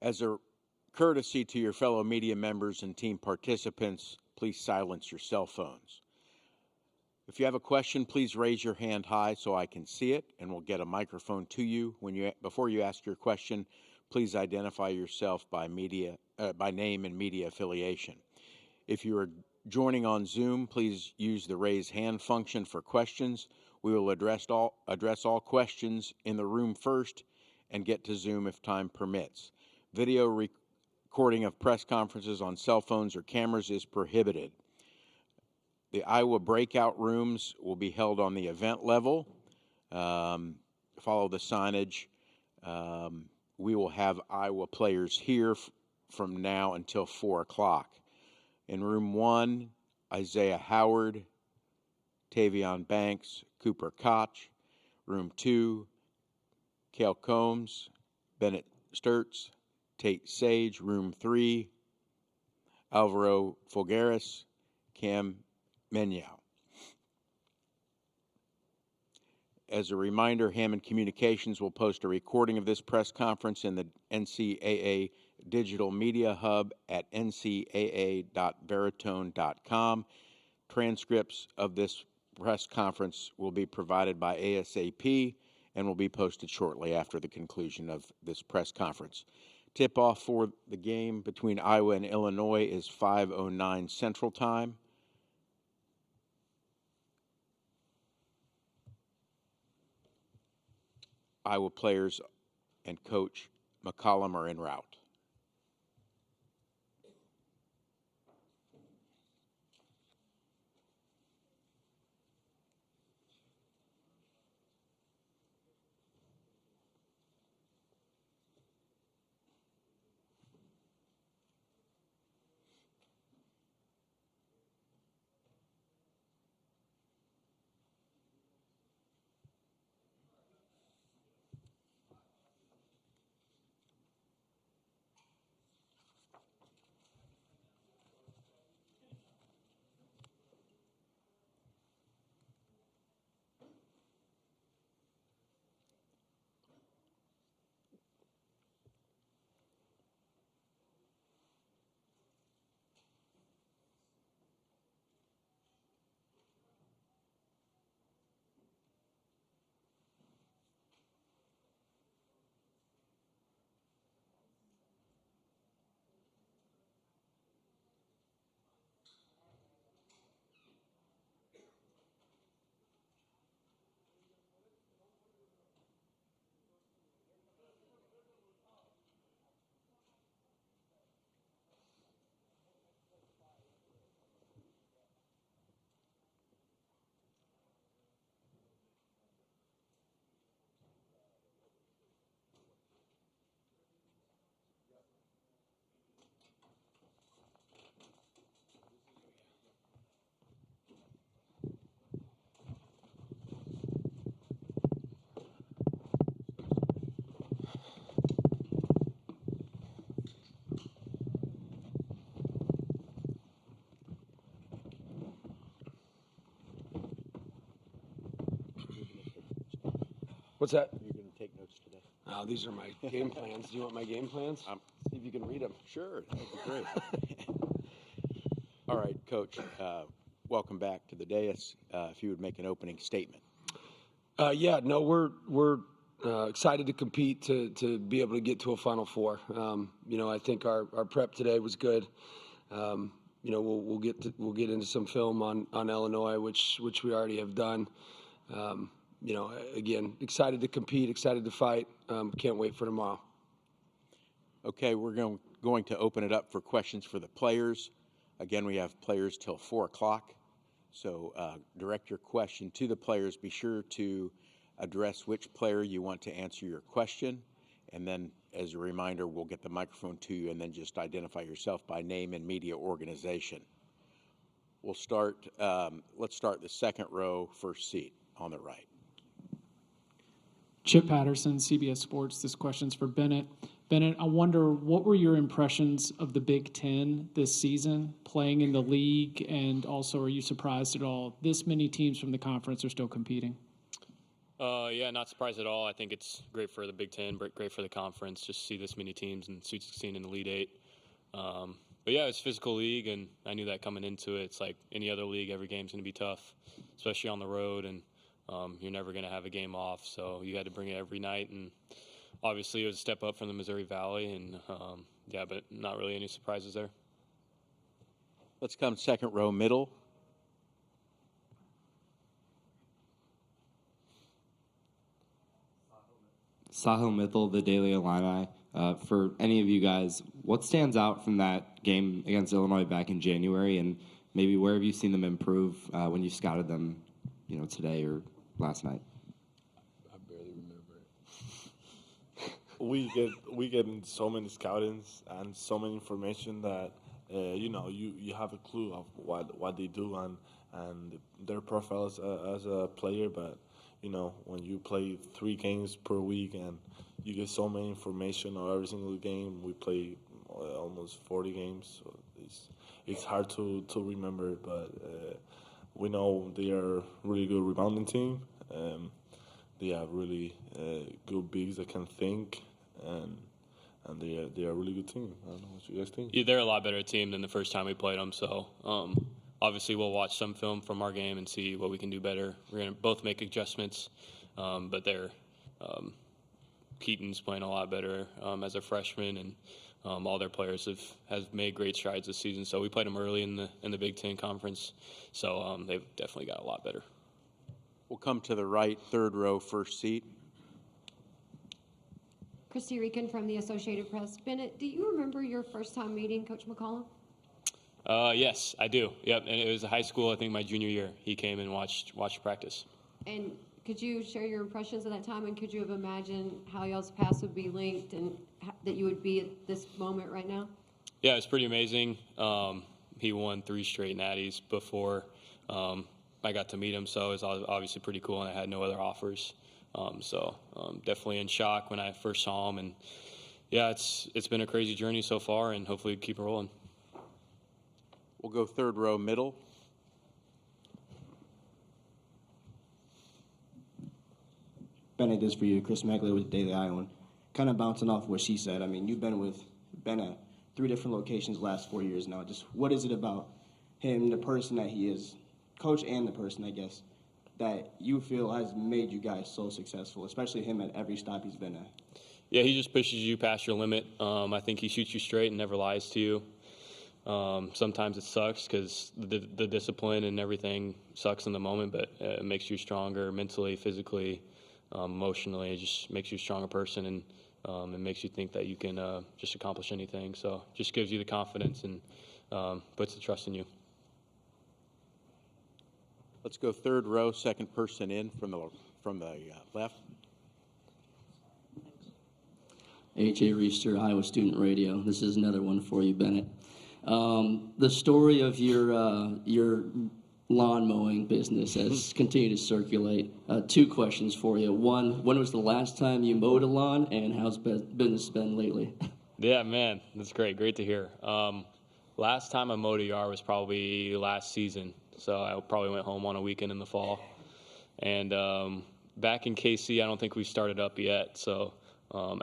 As a courtesy to your fellow media members and team participants, please silence your cell phones. If you have a question, please raise your hand high so I can see it, and we'll get a microphone to you. Before you ask your question, please identify yourself by name and media affiliation. If you are joining on Zoom, please use the raise hand function for questions. We will address all questions in the room first and get to Zoom if time permits. Video recording of press conferences on cell phones or cameras is prohibited. The Iowa breakout rooms will be held on the event level. Follow the signage. We will have Iowa players here from now until 4 o'clock. In room 1, Isaiah Howard, Tavion Banks, Cooper Koch. Room 2, Cale Combs, Bennett Sturts, Tate Sage. Room 3, Alvaro Folgueras, Cam Menyau. As a reminder, Hammond Communications will post a recording of this press conference in the NCAA Digital Media Hub at ncaa.veritone.com. Transcripts of this press conference will be provided by ASAP and will be posted shortly after the conclusion of this press conference. Tip-off for the game between Iowa and Illinois is 5:09 Central Time. Iowa players and Coach McCollum are en route. What's that? You're going to take notes today? Oh, these are my game plans. Do you want my game plans? See if you can read them. Sure, that would be great. All right, Coach, welcome back to the dais. If you would make an opening statement. We're excited to compete to be able to get to a Final Four. I think our prep today was good. We'll get into some film on Illinois, which we already have done. Again, excited to compete, excited to fight. Can't wait for tomorrow. Okay, we're going to open it up for questions for the players. Again, we have players till 4 o'clock. So direct your question to the players. Be sure to address which player you want to answer your question. And then, as a reminder, we'll get the microphone to you, and then just identify yourself by name and media organization. Let's start the second row, first seat on the right. Chip Patterson, CBS Sports. This question's for Bennett. Bennett, I wonder, what were your impressions of the Big Ten this season, playing in the league, and also are you surprised at all this many teams from the conference are still competing? Yeah, not surprised at all. I think it's great for the Big Ten, great for the conference, just to see this many teams and Sweet 16 in the Elite Eight. But yeah, it's a physical league, and I knew that coming into it. It's like any other league, every game's going to be tough, especially on the road, and you're never going to have a game off, so you had to bring it every night. And obviously, it was a step up from the Missouri Valley, and yeah, but not really any surprises there. Let's come second row middle. Sahil Mithil, the Daily Illini. For any of you guys, what stands out from that game against Illinois back in January, and maybe where have you seen them improve when you scouted them, today or last night? I barely remember it. We get so many scoutings and so many information that you have a clue of what they do and their profile as a player, but when you play 3 games per week and you get so many information on every single game, we play almost 40 games, so it's hard to remember, but we know they are a really good rebounding team. They have really good bigs that can think, and they are a really good team. I don't know what you guys think. Yeah, they're a lot better team than the first time we played them, so obviously we'll watch some film from our game and see what we can do better. We're going to both make adjustments, but Keaton's playing a lot better as a freshman, and all their players have made great strides this season. So we played them early in the Big Ten Conference, so they've definitely got a lot better. We'll come to the right, third row, first seat. Christy Rican from the Associated Press. Bennett, do you remember your first time meeting Coach McCollum? Yes, I do. Yep, and it was high school, I think my junior year. He came and watched practice. And could you share your impressions of that time, and could you have imagined how y'all's paths would be linked and that you would be at this moment right now? Yeah, it's pretty amazing. He won 3 straight natties before I got to meet him, so it was obviously pretty cool, and I had no other offers. So definitely in shock when I first saw him, and yeah, it's been a crazy journey so far, and hopefully keep it rolling. We'll go third row middle. Bennett, this for you. Chris Megler with Daily Iowan. Kind of bouncing off what she said. I mean, you've been at 3 different locations the last 4 years now. Just what is it about him, the person that he is, coach and the person, I guess, that you feel has made you guys so successful, especially him at every stop he's been at? Yeah, he just pushes you past your limit. I think he shoots you straight and never lies to you. Sometimes it sucks because the discipline and everything sucks in the moment, but it makes you stronger mentally, physically, emotionally. It just makes you a stronger person, and it makes you think that you can just accomplish anything. So it just gives you the confidence and puts the trust in you. Let's go third row, second person in from the left. A.J. Reister, Iowa Student Radio. This is another one for you, Bennett. The story of your lawn mowing business has continued to circulate. 2 questions for you. One, when was the last time you mowed a lawn, and how's business been lately? Yeah, man, that's great. Great to hear. Last time I mowed a yard was probably last season, so I probably went home on a weekend in the fall. And back in KC, I don't think we started up yet, so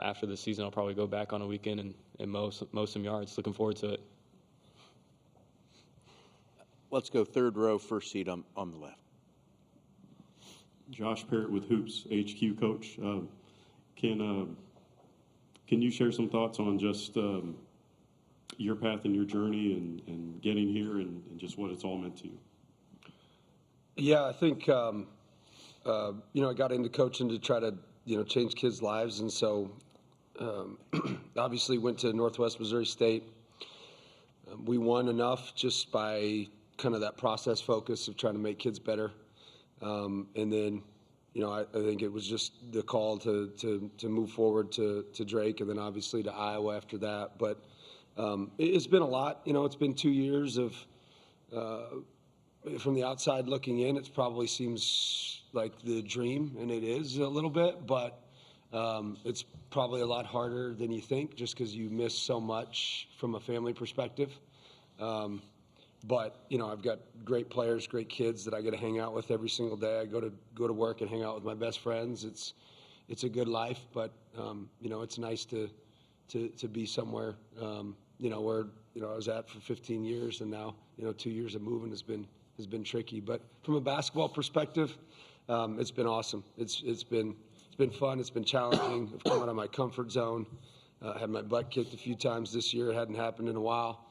after the season, I'll probably go back on a weekend and mow some yards. Looking forward to it. Let's go third row, first seat on the left. Josh Parrott with Hoops HQ coach. Can you share some thoughts on just your path and your journey and getting here and just what it's all meant to you? Yeah, I think I got into coaching to try to change kids' lives, and so obviously went to Northwest Missouri State. We won enough just by kind of that process focus of trying to make kids better, and then I think it was just the call to move forward to Drake, and then obviously to Iowa after that. But it's been a lot. It's been 2 years of from the outside looking in, it probably seems like the dream, and it is a little bit, but it's probably a lot harder than you think just because you miss so much from a family perspective. But I've got great players, great kids that I get to hang out with every single day. I go to work and hang out with my best friends. It's a good life, but it's nice to be somewhere where I was at for 15 years, and now 2 years of moving has been tricky. But from a basketball perspective, it's been awesome. It's been fun. It's been challenging. I've come out of my comfort zone. I had my butt kicked a few times this year. It hadn't happened in a while.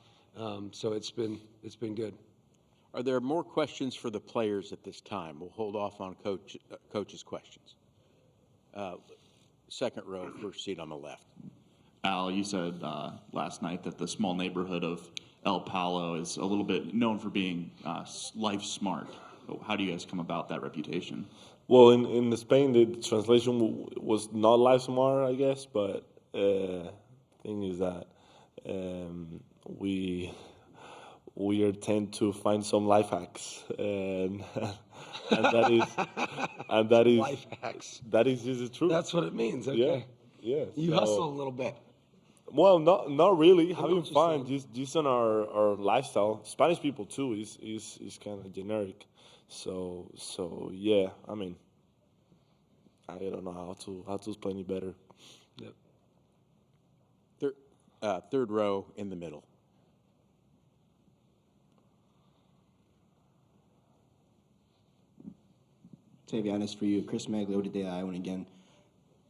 So it's been good. Are there more questions for the players at this time? We'll hold off on coach's questions. Second row, first seat on the left. Al, you said last night that the small neighborhood of El Palo is a little bit known for being life smart. How do you guys come about that reputation? Well, in Spain, the translation was not life smart, I guess, but thing is that we are tend to find some life hacks, and that is Life hacks. That is just the truth. That's what it means. Okay. Yeah. You So- hustle a little bit. Well, not really. Having what you're fun, saying. just on our lifestyle. Spanish people too is kind of generic. So yeah. I mean, I don't know how to explain it better. Yep. Third row in the middle. Tavion, this for you. Chris Maglia with the Daily Iowan again.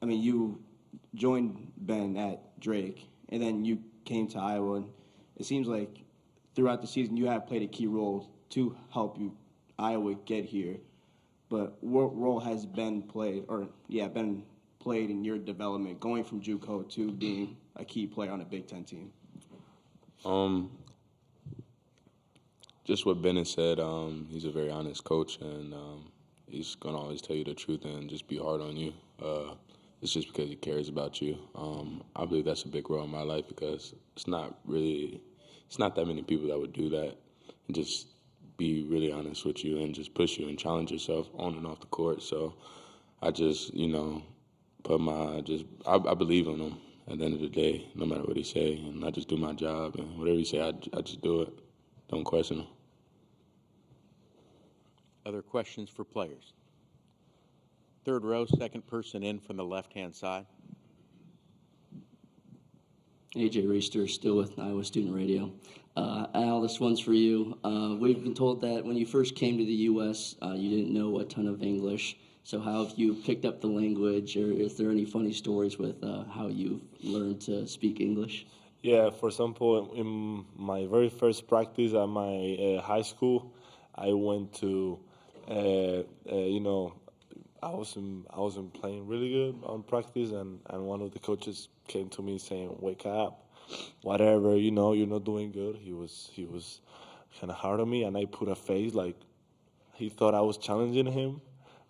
I mean, you joined Ben at Drake, and then you came to Iowa, and it seems like throughout the season you have played a key role to help Iowa get here. But what role has Ben played in your development, going from JUCO to being a key player on a Big Ten team? Just what Bennett said. He's a very honest coach, and he's gonna always tell you the truth and just be hard on you. It's just because he cares about you. I believe that's a big role in my life because it's not that many people that would do that and just be really honest with you and just push you and challenge yourself on and off the court. So I just, I believe in him at the end of the day, no matter what he say, and I just do my job, and whatever he say, I just do it. Don't question him. Other questions for players? Third row, second person in from the left-hand side. AJ Reister, still with Iowa Student Radio. Al, this one's for you. We've been told that when you first came to the U.S., you didn't know a ton of English. So how have you picked up the language, or is there any funny stories with how you've learned to speak English? Yeah, for example, in my very first practice at my high school, I went to, I wasn't playing really good on practice, and one of the coaches came to me saying, "Wake up, whatever, you're not doing good." He was kind of hard on me, and I put a face like he thought I was challenging him.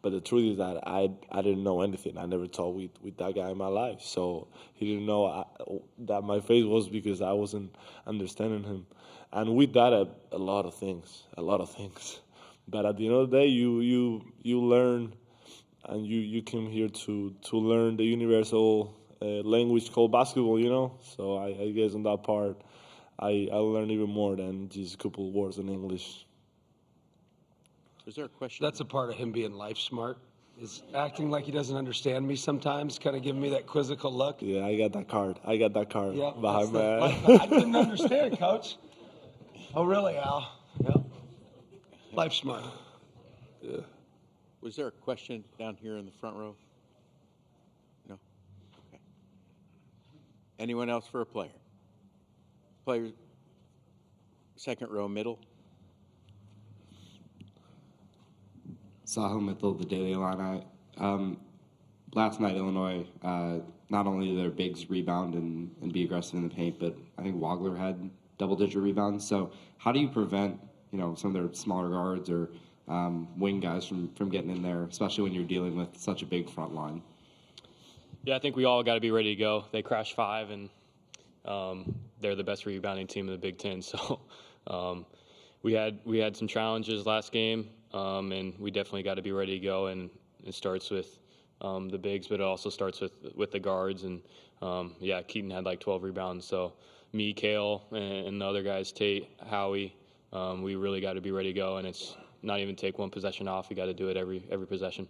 But the truth is that I didn't know anything. I never talked with that guy in my life. So he didn't know that my face was because I wasn't understanding him. And with that, a lot of things. But at the end of the day, you learn, and you came here to learn the universal language called basketball, So I guess on that part, I learned even more than just a couple of words in English. Is there a question? That's a part of him being life smart, is acting like he doesn't understand me sometimes, kind of giving me that quizzical look. Yeah, I got that card. Yeah, behind my I didn't understand, Coach. Oh, really, Al? Yeah. Life smart. Yeah. Was there a question down here in the front row? No? Okay. Anyone else for a player? Player, second row, middle. Sahil Mitchell, the Daily Illini. Last night, Illinois, not only did their bigs rebound and be aggressive in the paint, but I think Wagler had double-digit rebounds. So how do you prevent, some of their smaller guards or wing guys from getting in there, especially when you're dealing with such a big front line? Yeah, I think we all got to be ready to go. They crashed 5, and they're the best rebounding team in the Big Ten. So we had some challenges last game. And we definitely got to be ready to go, and it starts with the bigs, but it also starts with the guards. And Keaton had like 12 rebounds. So me, Kale, and the other guys, Tate, Howie, we really got to be ready to go, and it's not even take one possession off. We got to do it every possession.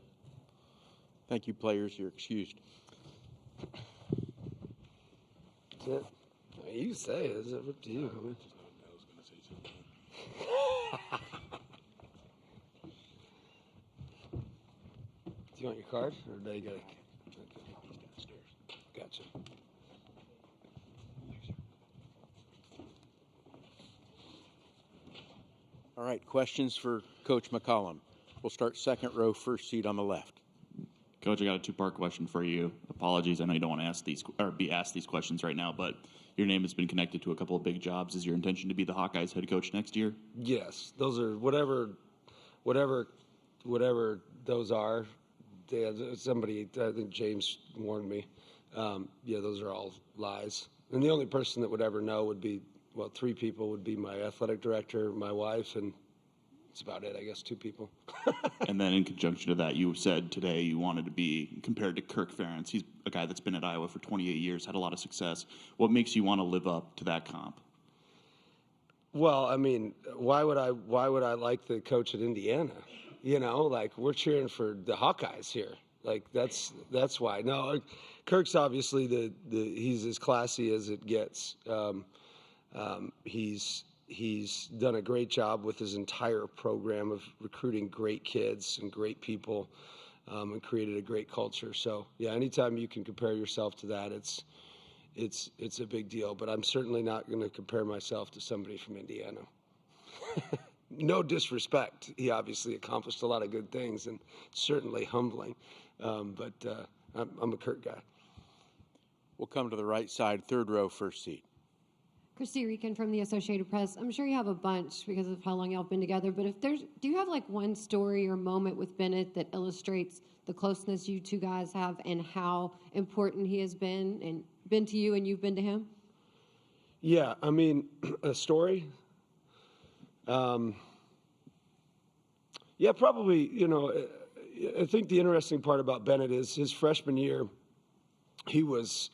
Thank you, players. You're excused. Yeah. You say it. It's up to you. I mean. Do you want your card, or do you got it? Gotcha. All right, questions for Coach McCollum. We'll start second row, first seat on the left. Coach, I got a two-part question for you. Apologies, I know you don't want to ask these or be asked these questions right now, but your name has been connected to a couple of big jobs. Is your intention to be the Hawkeyes head coach next year? Yes, those are whatever those are. Somebody, I think James warned me. Yeah, those are all lies. And the only person that would ever know would be, well, three people would be my athletic director, my wife, and that's about it, I guess, two people. And then in conjunction to that, you said today you wanted to be compared to Kirk Ferentz. He's a guy that's been at Iowa for 28 years, had a lot of success. What makes you want to live up to that comp? Well, I mean, why would I like the coach at Indiana? You know, like, we're cheering for the Hawkeyes here. Like, that's why. No, Kirk's obviously he's as classy as it gets. He's done a great job with his entire program of recruiting great kids and great people, and created a great culture. So yeah, anytime you can compare yourself to that, it's a big deal. But I'm certainly not going to compare myself to somebody from Indiana. No disrespect. He obviously accomplished a lot of good things and certainly humbling. But I'm a Kirk guy. We'll come to the right side, third row, first seat. Christy Rican from the Associated Press. I'm sure you have a bunch because of how long y'all have been together, but do you have like one story or moment with Bennett that illustrates the closeness you two guys have and how important he has been to you and you've been to him? Yeah, I mean, a story? Yeah, probably, you know, I think the interesting part about Bennett is his freshman year, he was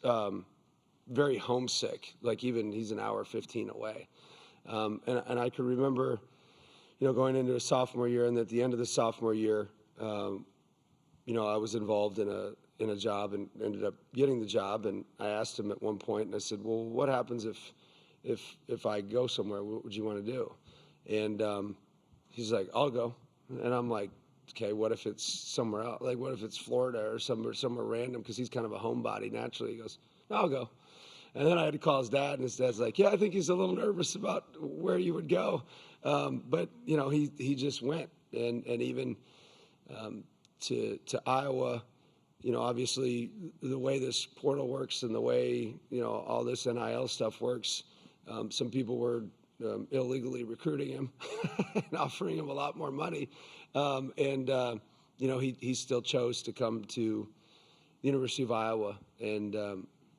very homesick. Like, even he's an hour 15 away. And I can remember, you know, going into a sophomore year, and at the end of the sophomore year, you know, I was involved in a job and ended up getting the job. And I asked him at one point, and I said, well, what happens if I go somewhere? What would you want to do? And he's like, I'll go. And I'm like, okay, what if it's somewhere else? Like, what if it's Florida or somewhere random? Because he's kind of a homebody naturally. He goes, no, I'll go. And then I had to call his dad, and his dad's like, yeah, I think he's a little nervous about where you would go. But, you know, he just went. And even to Iowa, you know, obviously the way this portal works and the way, you know, all this NIL stuff works, some people were illegally recruiting him and offering him a lot more money. You know, he still chose to come to the University of Iowa. And,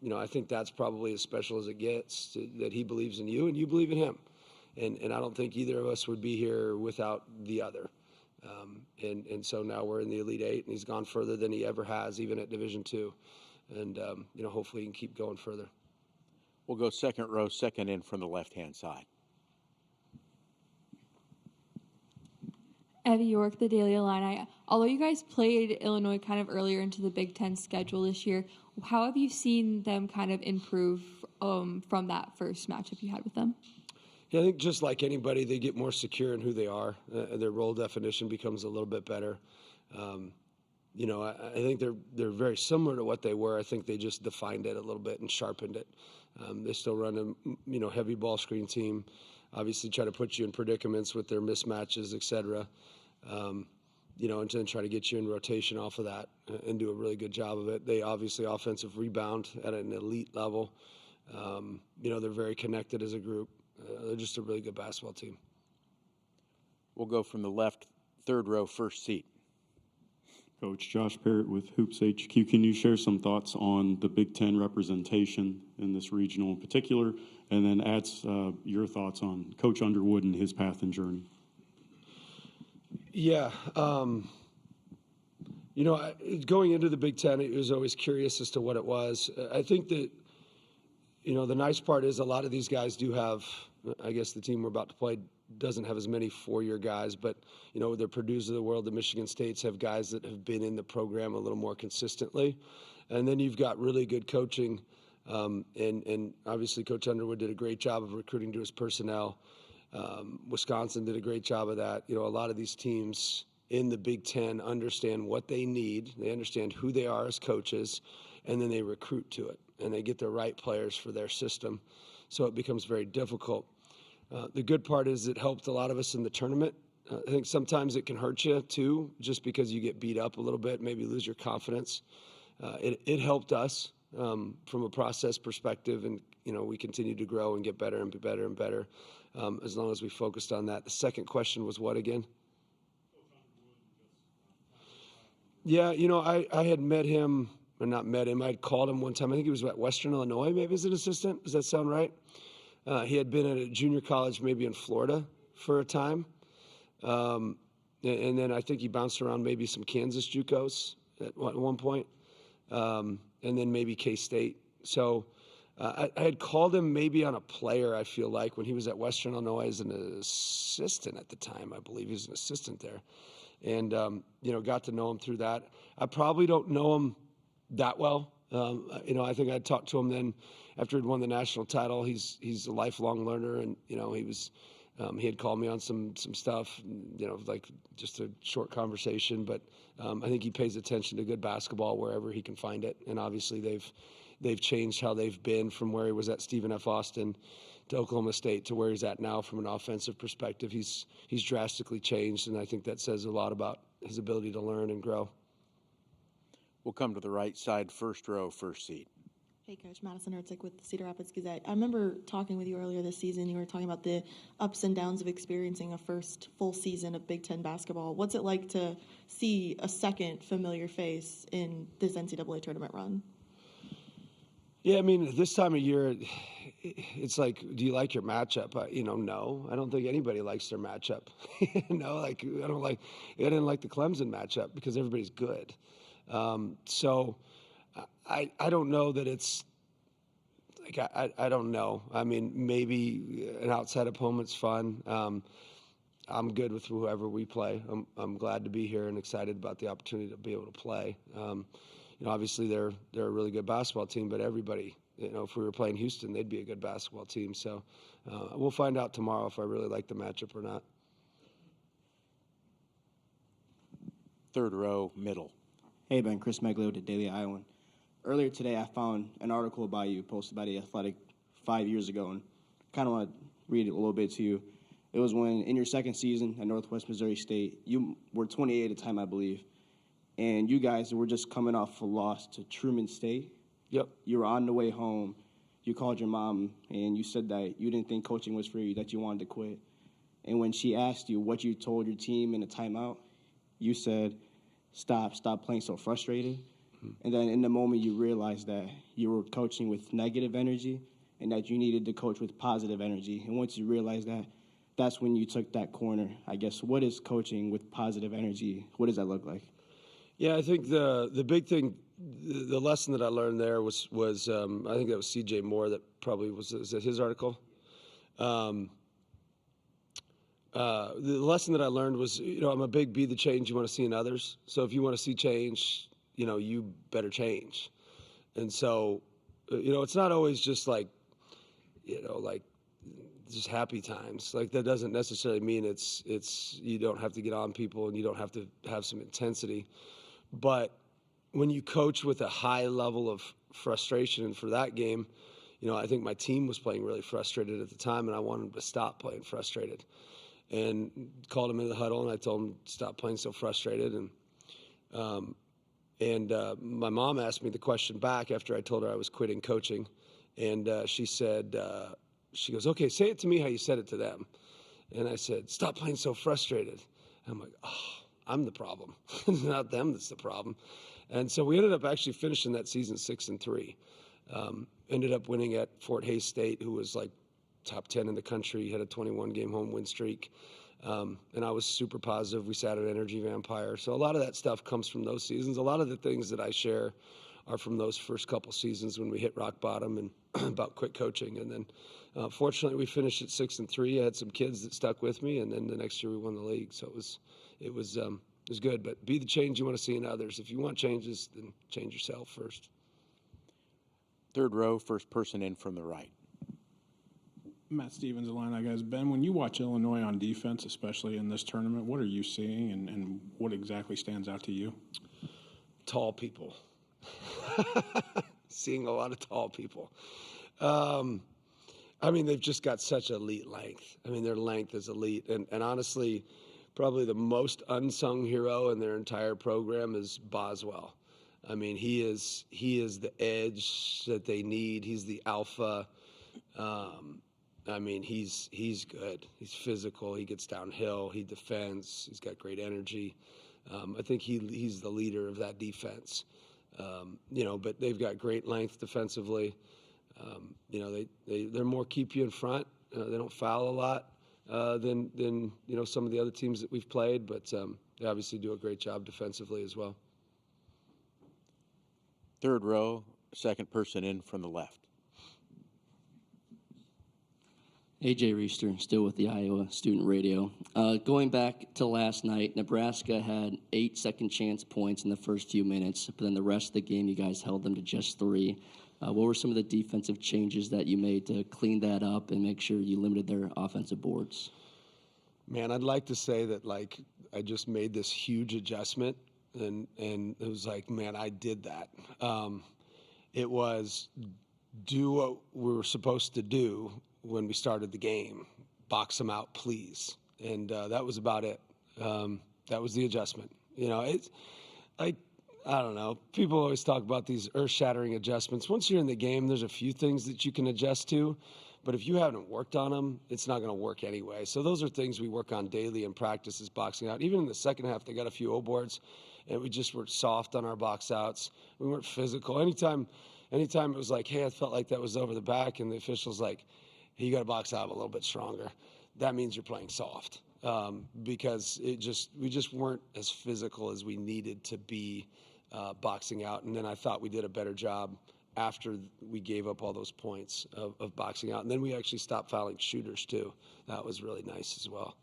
you know, I think that's probably as special as it gets, that he believes in you and you believe in him. And I don't think either of us would be here without the other. And so now we're in the Elite Eight, and he's gone further than he ever has, even at Division II. And, you know, hopefully he can keep going further. We'll go second row, second in from the left-hand side. Evie York, the Daily Illini. Although you guys played Illinois kind of earlier into the Big Ten schedule this year, how have you seen them kind of improve from that first matchup you had with them? Yeah, I think just like anybody, they get more secure in who they are. Their role definition becomes a little bit better. You know, I think they're very similar to what they were. I think they just defined it a little bit and sharpened it. They still run a, you know, heavy ball screen team. Obviously try to put you in predicaments with their mismatches, et cetera. You know, and then try to get you in rotation off of that and do a really good job of it. They obviously offensive rebound at an elite level. You know, they're very connected as a group. They're just a really good basketball team. We'll go from the left, third row, first seat. Coach Josh Parrott with Hoops HQ. Can you share some thoughts on the Big Ten representation in this regional in particular, and then add your thoughts on Coach Underwood and his path and journey? Yeah. You know, going into the Big Ten, it was always curious as to what it was. I think that, you know, the nice part is a lot of these guys do have, I guess the team we're about to play doesn't have as many four-year guys, but the Purdue's of the world, the Michigan States have guys that have been in the program a little more consistently, and then you've got really good coaching, and obviously Coach Underwood did a great job of recruiting to his personnel. Wisconsin did a great job of that. A lot of these teams in the Big Ten understand what they need. They understand who they are as coaches, and then they recruit to it, and they get the right players for their system. So it becomes very difficult. The good part is it helped a lot of us in the tournament. I think sometimes it can hurt you too, just because you get beat up a little bit, maybe lose your confidence. It helped us from a process perspective, and we continue to grow and get better and be better and better as long as we focused on that. The second question was what again? Yeah, I had met him, or not met him, I had called him one time. I think he was at Western Illinois, maybe as an assistant. Does that sound right? He had been at a junior college maybe in Florida for a time. And then I think he bounced around maybe some Kansas JUCOs at one point. And then maybe K-State. So I had called him maybe on a player, I feel like, when he was at Western Illinois as an assistant at the time. I believe he was an assistant there. And, got to know him through that. I probably don't know him that well. I think I talked to him then after he'd won the national title. He's a lifelong learner, and he had called me on some stuff, like just a short conversation. But I think he pays attention to good basketball wherever he can find it. And obviously they've changed how they've been from where he was at Stephen F. Austin to Oklahoma State to where he's at now from an offensive perspective. He's drastically changed, and I think that says a lot about his ability to learn and grow. We'll come to the right side, first row, first seat. Hey, Coach. Madison Ertzik with the Cedar Rapids Gazette. I remember talking with you earlier this season. You were talking about the ups and downs of experiencing a first full season of Big Ten basketball. What's it like to see a second familiar face in this NCAA tournament run? Yeah, I mean, this time of year, it's like, do you like your matchup? No. I don't think anybody likes their matchup. I didn't like the Clemson matchup because everybody's good. So I don't know that it's like I don't know. I mean, maybe an outside opponent's fun. I'm good with whoever we play. I'm glad to be here and excited about the opportunity to be able to play. Obviously they're a really good basketball team, but everybody, if we were playing Houston, they'd be a good basketball team. So we'll find out tomorrow if I really like the matchup or not. Third row, middle. Hey, Ben, Chris Megley with the Daily Iowan. Earlier today, I found an article about you posted by The Athletic 5 years ago, and kind of want to read it a little bit to you. It was when, in your second season at Northwest Missouri State, you were 28 at the time, I believe, and you guys were just coming off a loss to Truman State. Yep. You were on the way home. You called your mom, and you said that you didn't think coaching was for you, that you wanted to quit. And when she asked you what you told your team in a timeout, you said, stop playing so frustrated. And then in the moment you realized that you were coaching with negative energy and that you needed to coach with positive energy. And once you realized that, that's when you took that corner. I guess, what is coaching with positive energy? What does that look like? Yeah, I think the big thing, the lesson that I learned there was I think that was C.J. Moore that probably was it his article? The lesson that I learned was, I'm a big be the change you want to see in others. So if you want to see change, you better change. And so, it's not always just like just happy times. Like that doesn't necessarily mean it's you don't have to get on people and you don't have to have some intensity. But when you coach with a high level of frustration, and for that game, I think my team was playing really frustrated at the time, and I wanted them to stop playing frustrated. And called him in the huddle, and I told him stop playing so frustrated. And my mom asked me the question back after I told her I was quitting coaching, and she said, she goes, "Okay, say it to me how you said it to them." And I said, "Stop playing so frustrated." And I'm like, "Oh, I'm the problem. It's not them that's the problem." And so we ended up actually finishing that season 6-3. Ended up winning at Fort Hays State, who was like top 10 in the country, had a 21-game home win streak. And I was super positive. We sat at Energy Vampire. So a lot of that stuff comes from those seasons. A lot of the things that I share are from those first couple seasons when we hit rock bottom and about quit coaching. And then, fortunately, we finished at 6-3. I had some kids that stuck with me, and then the next year we won the league. So it was good. But be the change you want to see in others. If you want changes, then change yourself first. Third row, first person in from the right. Matt Stevens, Illini guys. Ben, when you watch Illinois on defense, especially in this tournament, what are you seeing, and what exactly stands out to you? Tall people. Seeing a lot of tall people. I mean, they've just got such elite length. I mean, their length is elite. And honestly, probably the most unsung hero in their entire program is Boswell. I mean, he is the edge that they need. He's the alpha. I mean, he's good. He's physical. He gets downhill. He defends. He's got great energy. I think he's the leader of that defense. But they've got great length defensively. They're more keep you in front. They don't foul a lot than some of the other teams that we've played, but they obviously do a great job defensively as well. Third row, second person in from the left. AJ Reister, still with the Iowa Student Radio. Going back to last night, Nebraska had 8 second chance points in the first few minutes, but then the rest of the game you guys held them to just 3. What were some of the defensive changes that you made to clean that up and make sure you limited their offensive boards? Man, I'd like to say that, I just made this huge adjustment, and it was like, man, I did that. It was do what we were supposed to do when we started the game. Box them out, please. And that was about it. That was the adjustment. I don't know. People always talk about these earth-shattering adjustments. Once you're in the game, there's a few things that you can adjust to. But if you haven't worked on them, it's not going to work anyway. So those are things we work on daily in practice, is boxing out. Even in the second half, they got a few O-boards, and we just were soft on our box outs. We weren't physical. Anytime it was like, hey, I felt like that was over the back, and the official's like, hey, you got to box out a little bit stronger. That means you're playing soft, because we just weren't as physical as we needed to be boxing out. And then I thought we did a better job after we gave up all those points of boxing out. And then we actually stopped fouling shooters too. That was really nice as well.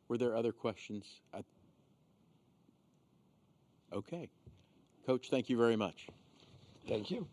Were there other questions? Okay. Coach, thank you very much. Thank you.